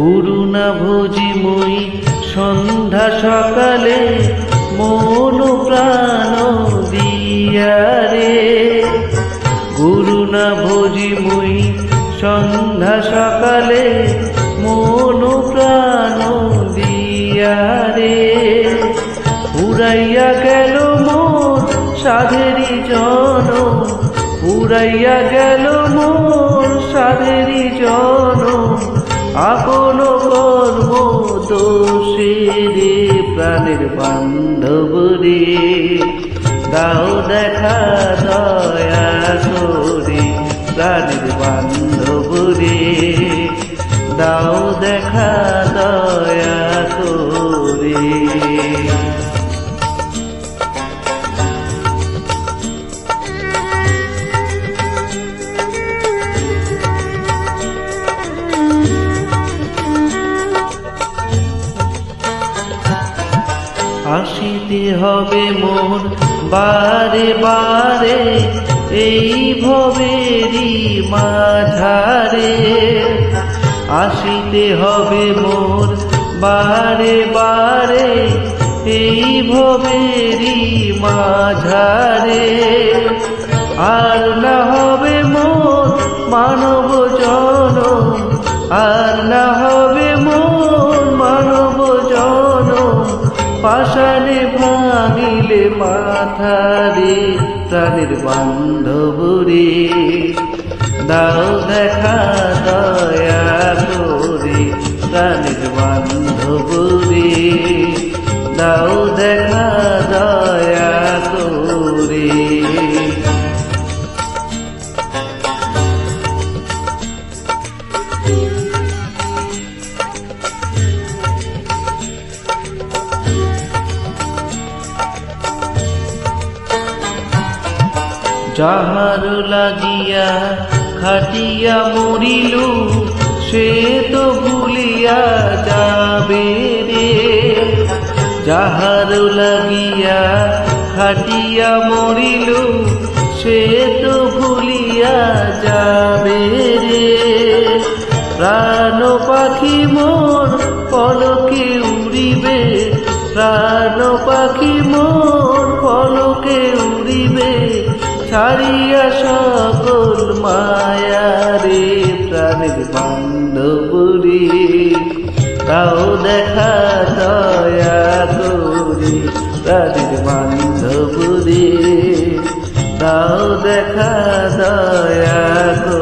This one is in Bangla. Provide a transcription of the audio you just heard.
করুণা ভোজি মই সন্ধ্যা সকালে মন প্রাণ দিয়া রে। করুণা ভোজি মই সন্ধ্যা সকালে মন প্রাণ দিয়া রে। উড়াইয়া গেল মোর সাধেরি জন, উড়াইয়া গেল মোর সাধেরি জন, আপন কর্ম দোষে রে। প্রাণের বান্ধব রে, দাও দেখা দয়া করে। প্রাণের বান্ধব রে, দাও দেখা দয়া করে। আসিতে হবে মোর বারে বারে এই ভবেরই মাঝারে। আসিতে হবে মোর বারে বারে এই ভবেরই মাঝারে। আর না হবে মোর মানব জনম, আর না হবে মোর মানব জনম। পাষাণে ভাঙিলে মাথা রে। প্রাণের বান্ধব রে, দাও দেখা দয়া করে। প্রাণের বান্ধব রে, দাও দেখা দয়া করে। যাহার লাগিয়া খাটিয়া মরিল সে তো ভুলিয়া যাবে রে। যাহার লাগিয়া খাটিয়া মরিল সে তো ভুলিয়া যাবে রে। প্রাণ পাখি মোর পলকে উড়িবে, প্রাণ পাখি মোর পলকে উড়িবে। ছাড়িয়া সকল মায়া রে। প্রাণের বান্ধব রে, দাও দেখা দয়া করে। প্রাণের বান্ধব রে, দাও দেখা দয়া করে।